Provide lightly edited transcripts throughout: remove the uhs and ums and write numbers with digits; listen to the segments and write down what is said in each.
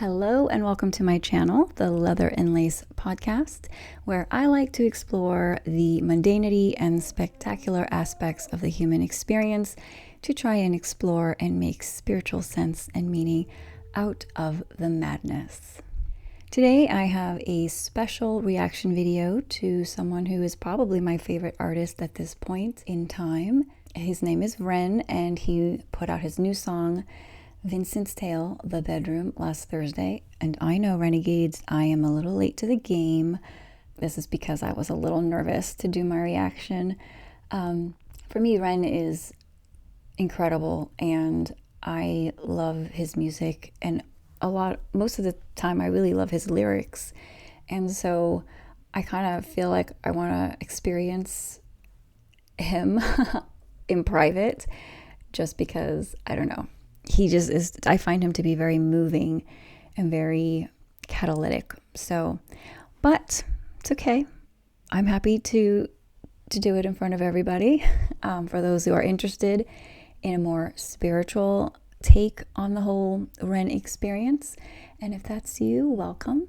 Hello and welcome to my channel, the Leather and Lace podcast, where I like to explore the mundanity and spectacular aspects of the human experience to try and explore and make spiritual sense and meaning out of the madness. Today I have a special reaction video to someone who is probably my favorite artist at this point in time. His name is Ren, and he put out his new song, Vincent's Tale, The Bedroom, last Thursday. And I know, Renegades, I am a little late to the game. This is because I was a little nervous to do my reaction. For me, Ren is incredible, and I love his music, and most of the time I really love his lyrics. And so I kind of feel like I want to experience him in private, just because, I don't know, he just is. I find him to be very moving and very catalytic. So, but it's okay. I'm happy to do it in front of everybody. For those who are interested in a more spiritual take on the whole Ren experience, and if that's you, welcome.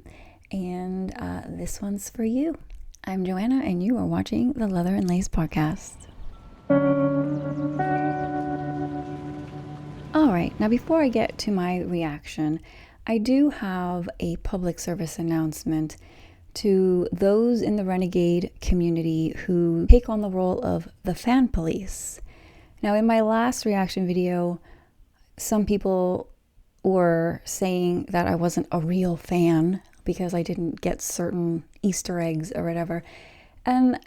And this one's for you. I'm Joanna, and you are watching the Leather and Lace podcast. All right, now before I get to my reaction, I do have a public service announcement to those in the Renegade community who take on the role of the fan police. Now, in my last reaction video, some people were saying that I wasn't a real fan because I didn't get certain Easter eggs or whatever. And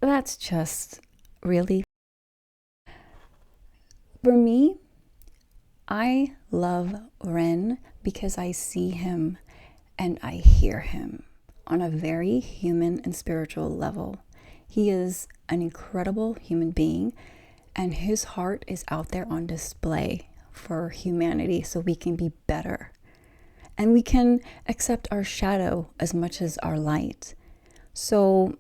that's just really, for me, I love Ren because I see him and I hear him on a very human and spiritual level. He is an incredible human being, and his heart is out there on display for humanity so we can be better. And we can accept our shadow as much as our light. So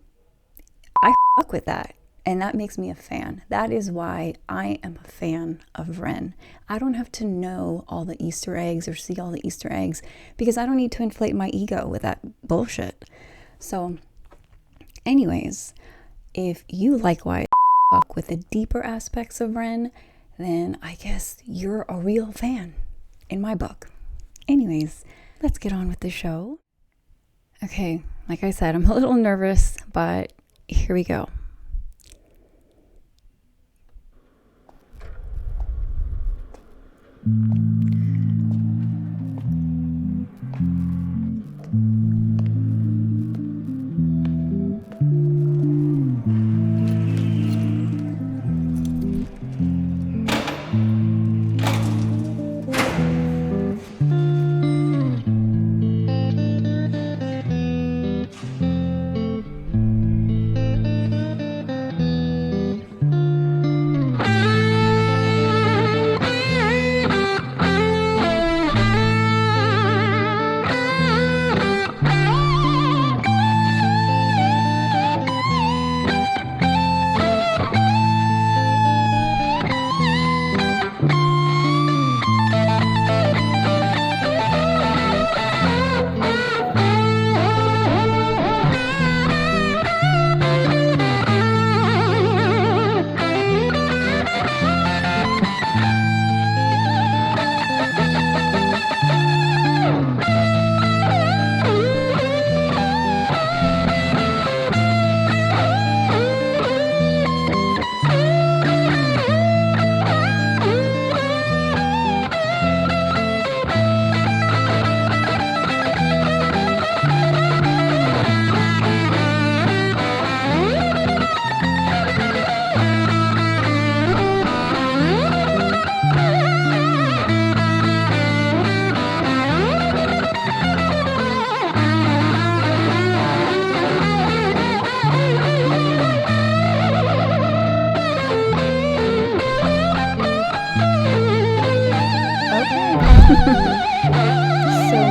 I fuck with that. And that makes me a fan. That is why I am a fan of Ren. I don't have to know all the Easter eggs or see all the Easter eggs because I don't need to inflate my ego with that bullshit. So anyways, if you likewise fuck with the deeper aspects of Ren, then I guess you're a real fan in my book. Anyways, let's get on with the show. Okay, like I said, I'm a little nervous, but here we go.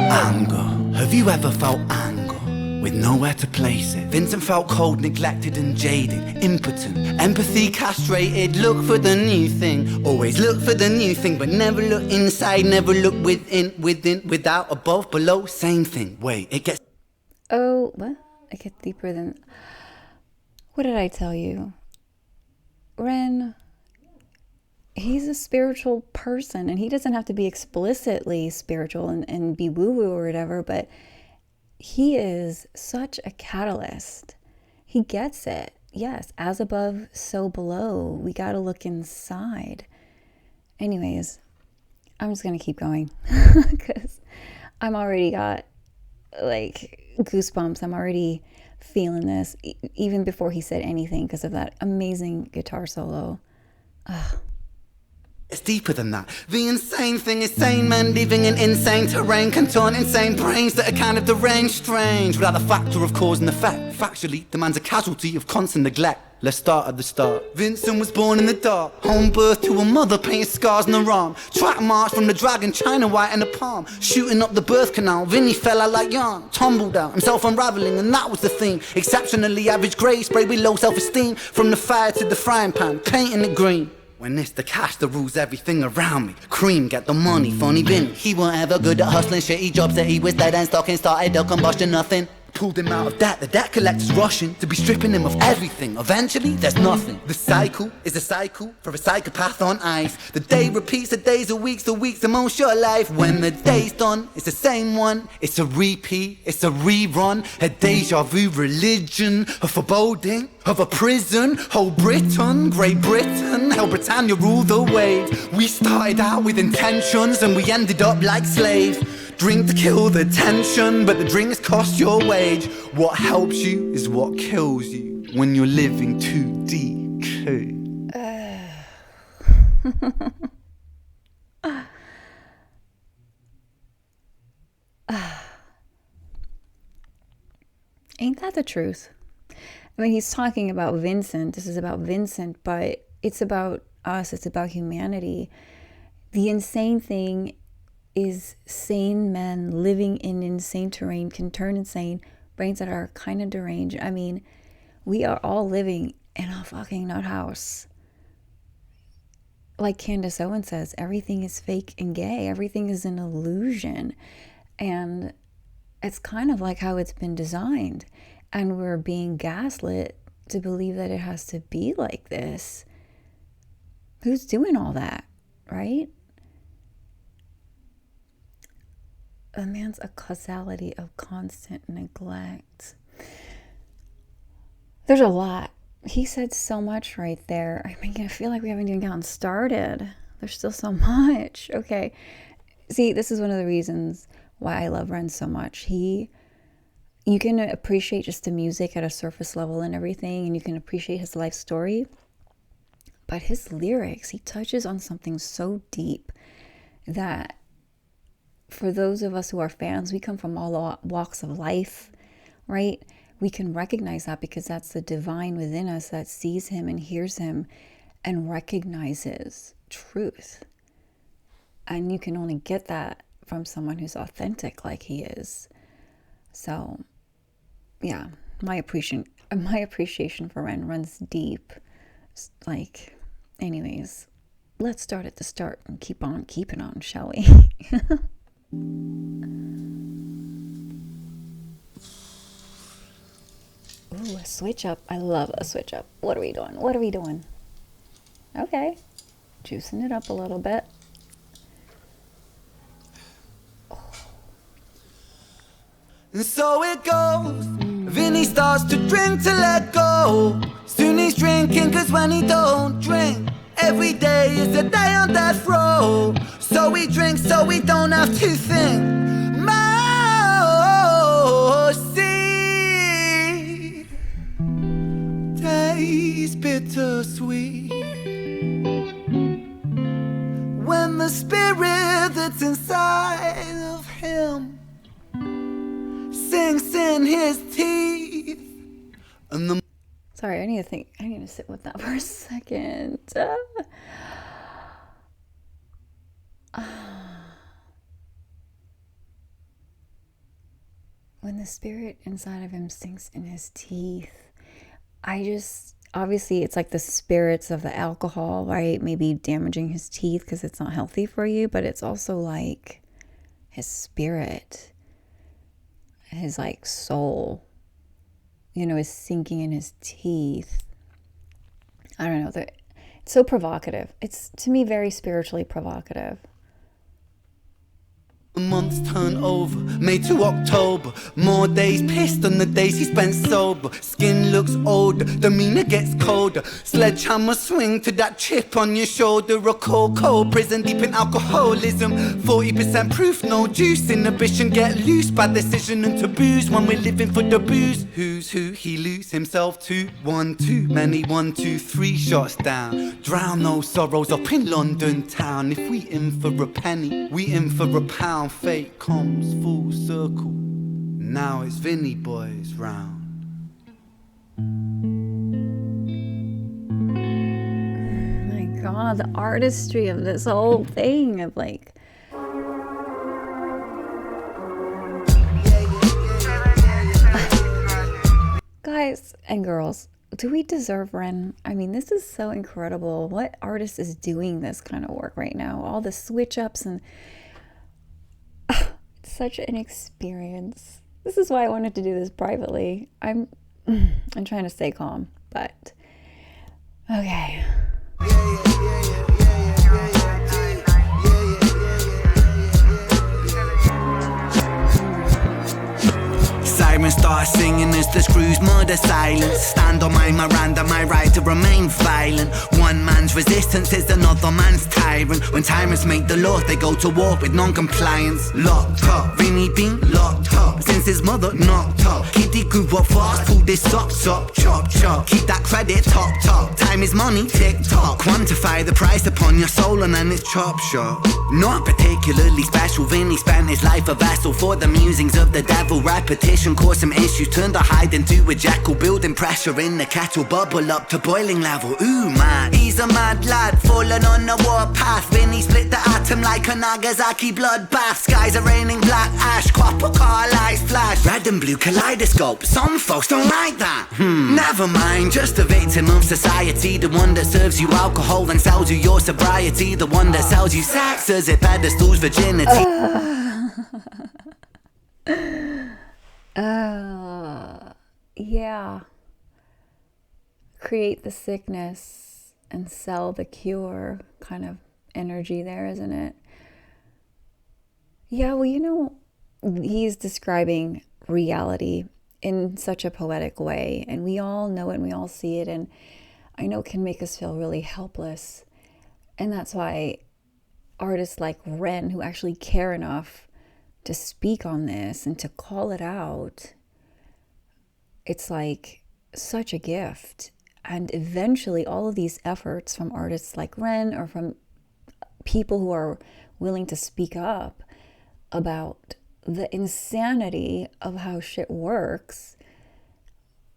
Anger. Have you ever felt anger with nowhere to place it. Vincent felt cold, neglected and jaded, impotent, empathy castrated. Look for the new thing, always look for the new thing, but never look inside, never look within, without, above, below, same thing. Wait, it gets... Oh, what? It gets deeper than... What did I tell you? Ren, he's a spiritual person, and he doesn't have to be explicitly spiritual and be woo-woo or whatever, but he is such a catalyst. He gets it. Yes, as above, so below. We got to look inside. Anyways, I'm just going to keep going because I'm already got like goosebumps. I'm already feeling this even before he said anything because of that amazing guitar solo. Ugh. It's deeper than that. The insane thing is sane men living in insane terrain, contort insane brains that are kind of deranged, strange, without the factor of cause and effect. Factually, the man's a casualty of constant neglect. Let's start at the start. Vincent was born in the dark, home birth to a mother, painted scars on her arm. Track march from the dragon, China white in the palm. Shooting up the birth canal, Vinny fell out like yarn. Tumbled out, himself unraveling, and that was the theme. Exceptionally average grade, sprayed with low self-esteem. From the fire to the frying pan, painting it green. When it's the cash that rules everything around me. Cream, get the money, funny bin. He weren't ever good at hustling, shitty jobs that he was dead and stocking. Started a combustion, nothing. Pulled him out of debt, the debt collector's rushing to be stripping him of everything. Eventually, there's nothing. The cycle is a cycle for a psychopath on ice. The day repeats, the days are weeks, the weeks are most your life. When the day's done, it's the same one. It's a repeat, it's a rerun. A deja vu religion, a foreboding of a prison. Whole Britain, Great Britain, hell Britannia rule the waves. We started out with intentions and we ended up like slaves. Drink to kill the tension, but the drinks cost your wage. What helps you is what kills you when you're living too deep. Ain't that the truth? I mean, he's talking about Vincent. This is about Vincent, but it's about us. It's about humanity. The insane thing is sane men living in insane terrain can turn insane, brains that are kind of deranged. I mean, we are all living in a fucking nut house. Like Candace Owen says, everything is fake and gay. Everything is an illusion. And it's kind of like how it's been designed. And we're being gaslit to believe that it has to be like this. Who's doing all that, right? A man's a causality of constant neglect. There's a lot. He said so much right there. I mean, I feel like we haven't even gotten started. There's still so much. Okay. See, this is one of the reasons why I love Ren so much. You can appreciate just the music at a surface level and everything, and you can appreciate his life story. But his lyrics, he touches on something so deep that for those of us who are fans, we come from all walks of life, right? We can recognize that because that's the divine within us that sees him and hears him and recognizes truth. And you can only get that from someone who's authentic like he is. So, yeah, my appreciation for Ren runs deep. Like, anyways, let's start at the start and keep on keeping on, shall we? Ooh, a switch up. I love a switch up. What are we doing? Okay. Juicing it up a little bit. And so it goes. Vinny starts to drink to let go. Soon he's drinking, cause when he don't drink, every day is a day on death row. So he drinks so we don't have to think. Mercy tastes bittersweet when the spirit that's inside of him sinks in his teeth. And the Sorry, I need to sit with that for a second. when the spirit inside of him sinks in his teeth, obviously it's like the spirits of the alcohol, right? Maybe damaging his teeth because it's not healthy for you, but it's also like his spirit, his like soul, is sinking in his teeth. I don't know. It's so provocative. It's, to me, very spiritually provocative. Months turn over, May to October. More days pissed than the days he spent sober. Skin looks older, demeanor gets colder. Sledgehammer swing to that chip on your shoulder. A cold prison deep in alcoholism. 40% proof, no juice. Inhibition get loose by decision and taboos. When we're living for the booze, who's who he lose himself to? One too many, 1, 2, 3 shots down. Drown those sorrows up in London town. If we in for a penny, we in for a pound. Fate comes full circle. Now it's Vinny boys round. My God, the artistry of this whole thing of like, guys and girls, do we deserve Ren? I mean, this is so incredible. What artist is doing this kind of work right now? All the switch ups and such an experience. This is why I wanted to do this privately. I'm trying to stay calm, but okay. Sirens start singing as the screws murder silence. Stand on my Miranda, my right to remain violent. One man's resistance is another man's tyrant. When tyrants make the law, they go to war with non-compliance. Locked up, Vinny been locked up since his mother knocked up. Kitty grew up fast, pulled his socks up. Chop, chop, keep that credit top, top. Time is money, tick tock. Quantify the price upon your soul and then it's chop shop. Not particularly special, Vinny spent his life a vessel for the musings of the devil. Repetition caused some issues, turned a hide into a jackal. Building pressure in the kettle, bubble up to boiling level. Ooh man, he's a mad lad, falling on the warpath. Vinny split the atom like a Nagasaki bloodbath. Skies are raining black ash, copper car lights flash. Red and blue kaleidoscope, some folks don't like that. Never mind, just a victim of society. The one that serves you alcohol then sells you your sobriety. The one that sells you sex as it pedestals virginity. Yeah. Create the sickness and sell the cure kind of energy there, isn't it? Yeah, well, he's describing reality in such a poetic way, and we all know it and we all see it, and I know it can make us feel really helpless. And that's why artists like Ren, who actually care enough to speak on this and to call it out, it's like such a gift. And eventually all of these efforts from artists like Ren or from people who are willing to speak up about the insanity of how shit works,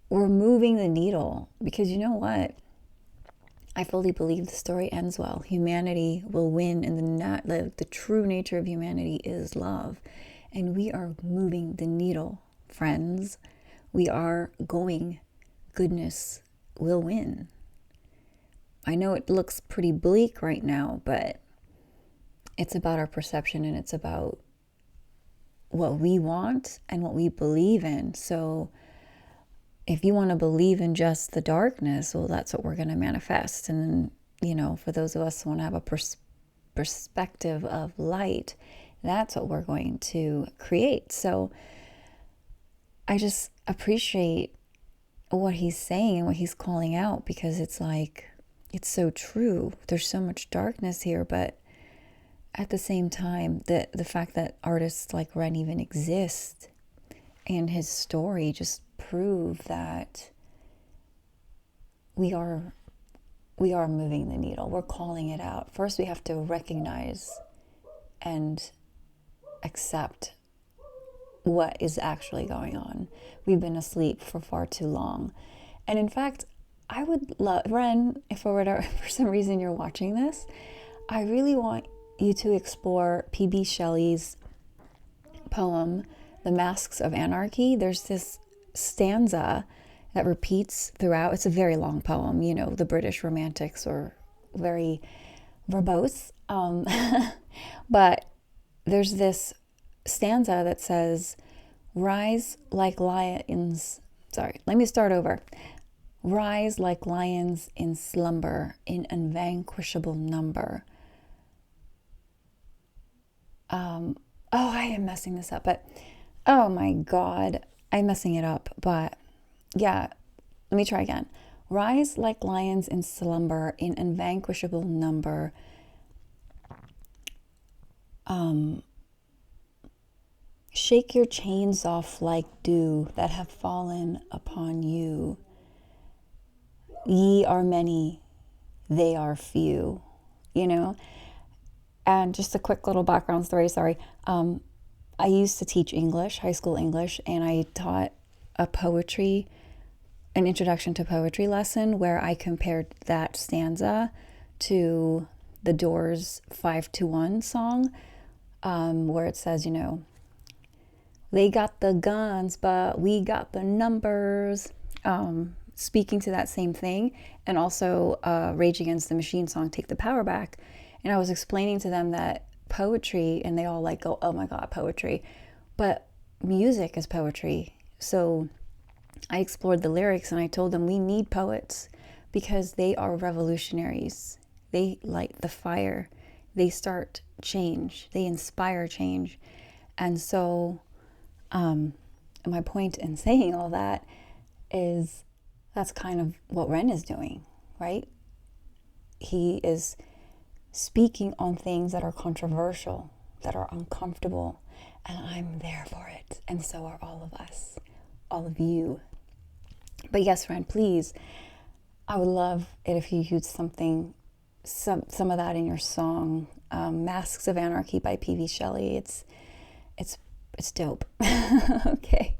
we're moving the needle. Because you know what? I fully believe the story ends well. Humanity will win, and the true nature of humanity is love. And we are moving the needle, friends. We are going. Goodness will win. I know it looks pretty bleak right now, but it's about our perception, and it's about what we want and what we believe in. So if you want to believe in just the darkness, well, that's what we're going to manifest. And then, for those of us who want to have a perspective of light, that's what we're going to create. So I just appreciate what he's saying and what he's calling out, because it's like, it's so true. There's so much darkness here, but at the same time, the fact that artists like Ren even exist and his story just prove that we are moving the needle. We're calling it out. First, we have to recognize and accept what is actually going on. We've been asleep for far too long. And in fact, I would love, Ren, if for some reason you're watching this, I really want you to explore P.B. Shelley's poem, the Masks of Anarchy, there's this stanza that repeats throughout. It's a very long poem. You know, the British romantics are very verbose. But there's this stanza that says, rise like lions. Sorry, let me start over. Rise like lions in slumber, in unvanquishable number. I am messing this up, but oh my God, I'm messing it up. But yeah, let me try again. Rise like lions in slumber, in unvanquishable number. Shake your chains off like dew that have fallen upon you. Ye are many, they are few, you know? And just a quick little background story, sorry. I used to teach English, high school English, and I taught an introduction to poetry lesson where I compared that stanza to the Doors' 521 song, where it says, you know, they got the guns, but we got the numbers, speaking to that same thing. And also Rage Against the Machine song, Take the Power Back. And I was explaining to them that poetry, and they all like go, oh my God, poetry. But music is poetry. So I explored the lyrics and I told them we need poets because they are revolutionaries. They light the fire. They start change. They inspire change. And so my point in saying all that is that's kind of what Ren is doing, right? He is speaking on things that are controversial, that are uncomfortable, and I'm there for it. And so are all of us, all of you. But yes, Ren, please, I would love it if you used some of that in your song, Masks of Anarchy by P.V. Shelley. It's dope. Okay.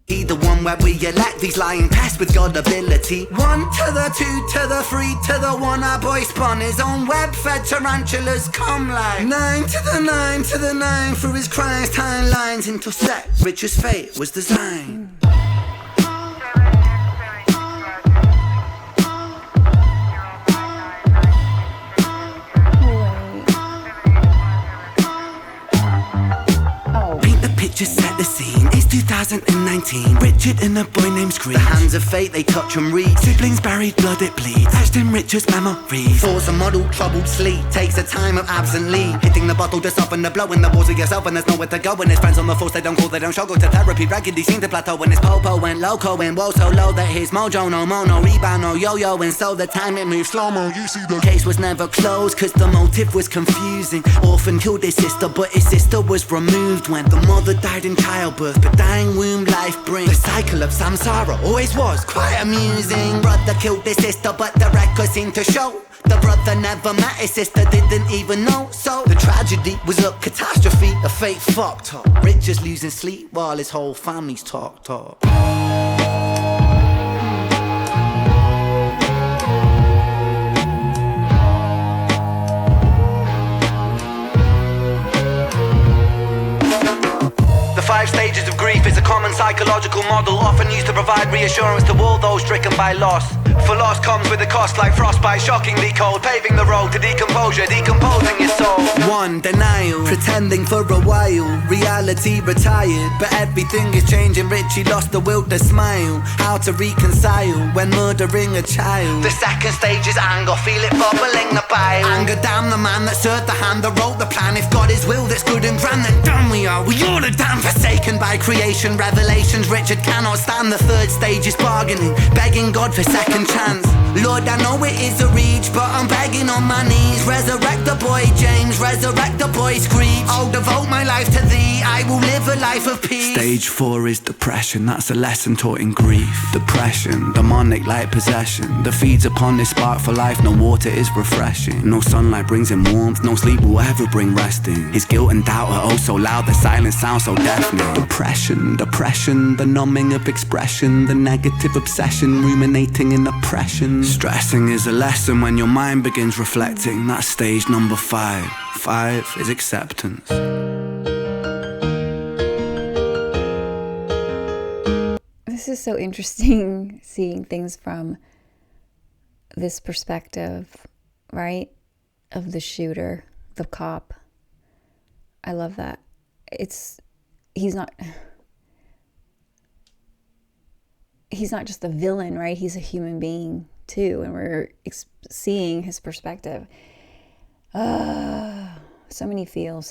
He the one where we elect these lying pests with God ability. 1 to the 2 to the 3 to the 1. Our boy spun his own web-fed tarantulas come like 9 to the 9 to the 9 through his crimes timelines intersect. Richard's fate was designed. Just set the scene, it's 2019. Richard and a boy named Screech. The hands of fate, they touch and read. Siblings buried, blood it bleeds. Etched in Richard's memories. Force a model, troubled sleep. Takes a time of absently. Hitting the bottle to soften the blow in the walls of yourself. And there's nowhere to go. When his friends on the force, they don't call, they don't show. Go to therapy, raggedy seem to plateau. When his popo went loco and woe so low that his mojo no mono rebound no yo-yo. And so the time it moved slow-mo. You see the case was never closed, cause the motive was confusing. Orphan killed his sister, but his sister was removed when the mother died in childbirth, but dying womb life brings. The cycle of samsara always was quite amusing. Brother killed his sister, but the records seem to show the brother never met his sister, didn't even know. So the tragedy was a catastrophe, a fate fucked up. Richard's losing sleep while his whole family's talked up. The 5 stages of grief is a common psychological model, often used to provide reassurance to all those stricken by loss. For loss comes with a cost like frostbite, shockingly cold, paving the road to decomposure, decomposing your soul. 1. Denial, pretending for a while, reality retired, but everything is changing. Richie lost the will to smile, how to reconcile when murdering a child. The 2nd stage is anger, feel it bubbling the bile. Anger down the man that served the hand that wrote the plan. If God is will that's good and grand, then damn we are all are damn forsaken by creation. Revelations Richard cannot stand. The 3rd stage is bargaining, begging God for second chance. Lord, I know it is a reach, but I'm begging on my knees. Resurrect the boy James, resurrect the boy Screech. I'll devote my life to thee, I will live a life of peace. Stage 4 is depression, that's a lesson taught in grief. Depression, demonic like possession, that feeds upon this spark for life. No water is refreshing, no sunlight brings him warmth, no sleep will ever bring resting. His guilt and doubt are oh so loud, the silence sounds so deafening. Depression, depression, the numbing of expression, the negative obsession, ruminating in oppression. Stressing is a lesson when your mind begins reflecting. That's stage number 5. 5 is acceptance. this is so interesting seeing things from this perspective, right? Of the shooter, the cop. I love that. He's not just a villain, right? He's a human being too, and we're seeing his perspective. So many feels.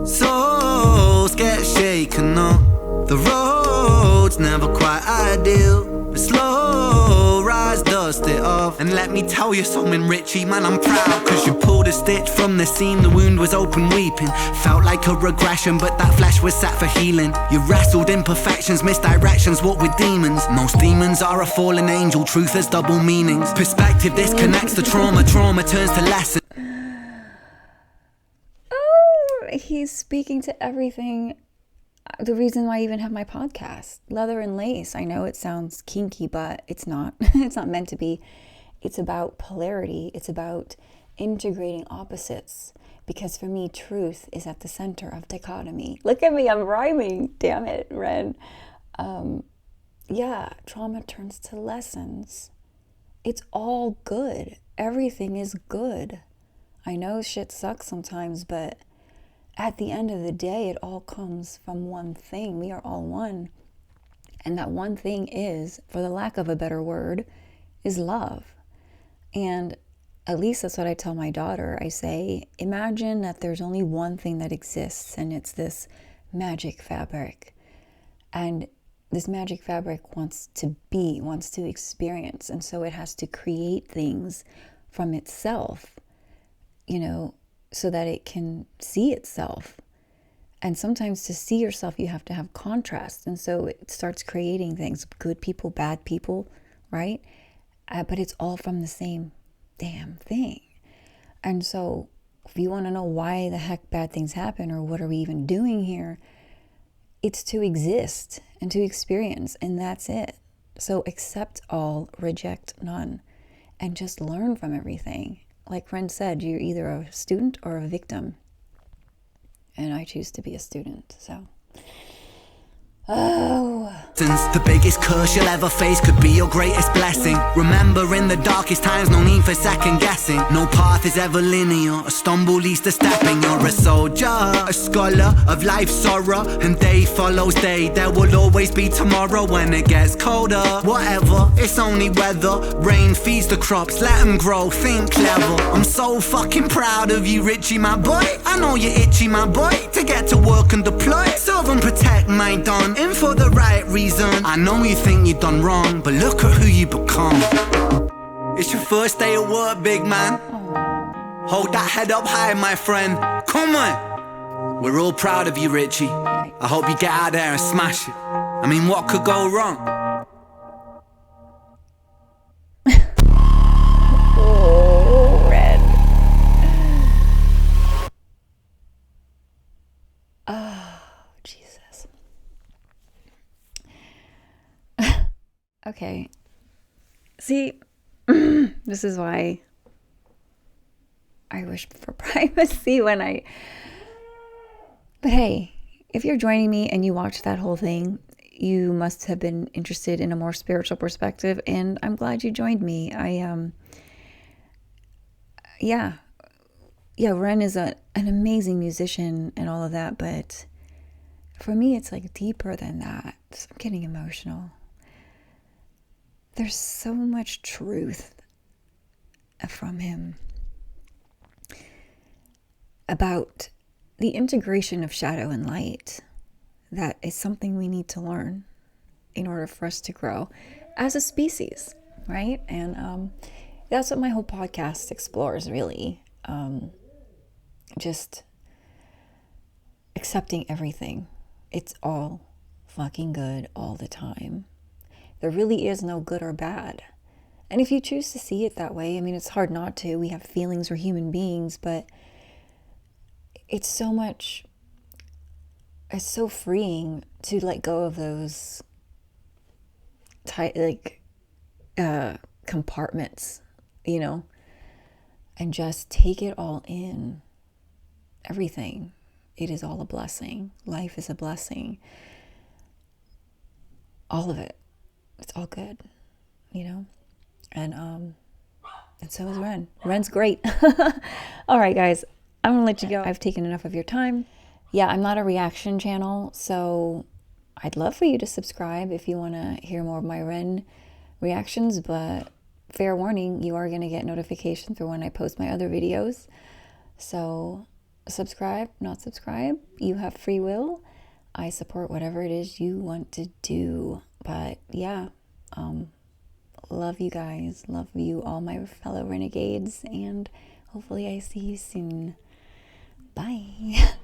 Souls get shaken up. The road's never quite ideal, but slow rise, dust it off. And let me tell you something, Richie, man, I'm proud, cause you pulled a stitch from the seam. The wound was open weeping. Felt like a regression, but that flesh was set for healing. You wrestled imperfections, misdirections, what with demons. Most demons are a fallen angel. Truth has double meanings. Perspective disconnects the trauma. Trauma turns to lesson. He's speaking to everything. The reason why I even have my podcast, Leather and Lace. I know it sounds kinky, but it's not. It's not meant to be. It's about polarity. It's about integrating opposites. Because for me, truth is at the center of dichotomy. Look at me, I'm rhyming. Damn it, Ren. Trauma turns to lessons. It's all good. Everything is good. I know shit sucks sometimes, but at the end of the day, it all comes from one thing. We are all one. And that one thing is, for the lack of a better word, is love. And at least that's what I tell my daughter. I say, imagine that there's only one thing that exists, and it's this magic fabric. And this magic fabric wants to experience. And so it has to create things from itself, so that it can see itself. And sometimes to see yourself, you have to have contrast. And so it starts creating things, good people, bad people, right? But it's all from the same damn thing. And so if you want to know why the heck bad things happen, or what are we even doing here, it's to exist and to experience, and that's it. So accept all, reject none, and just learn from everything. Like Friend said, you're either a student or a victim. And I choose to be a student, so. The biggest curse you'll ever face could be your greatest blessing. Remember, in the darkest times, no need for second guessing. No path is ever linear, a stumble leads to stepping. You're a soldier, a scholar of life's sorrow, and day follows day. There will always be tomorrow when it gets colder. Whatever, it's only weather. Rain feeds the crops, let them grow, think clever. I'm so fucking proud of you, Richie, my boy. I know you're itchy, my boy, to get to work and deploy. Serve and protect my don, in for the right reason. I know you think you've done wrong, but look at who you become. It's your first day at work, big man. Hold that head up high, my friend. Come on. We're all proud of you, Richie. I hope you get out there and smash it. I mean, what could go wrong? Oh, Red. Oh, Jesus. Okay. See, this is why I wish for privacy when I... But hey, if you're joining me and you watched that whole thing, you must have been interested in a more spiritual perspective, and I'm glad you joined me. Ren is an amazing musician and all of that, but for me, it's like deeper than that. So I'm getting emotional. There's so much truth from him about the integration of shadow and light. That is something we need to learn in order for us to grow as a species, right? And that's what my whole podcast explores, really. Just accepting everything. It's all fucking good all the time. There really is no good or bad. And if you choose to see it that way, I mean, it's hard not to. We have feelings, we're human beings, but it's so freeing to let go of those compartments, and just take it all in. Everything. It is all a blessing. Life is a blessing. All of it. It's all good, you know? And so is Ren. Ren's great. All right, guys. I'm going to let you go. I've taken enough of your time. Yeah, I'm not a reaction channel, so I'd love for you to subscribe if you want to hear more of my Ren reactions, but fair warning, you are going to get notifications for when I post my other videos. So subscribe, not subscribe. You have free will. I support whatever it is you want to do. But yeah, love you guys. Love you, all my fellow renegades. And hopefully I see you soon. Bye.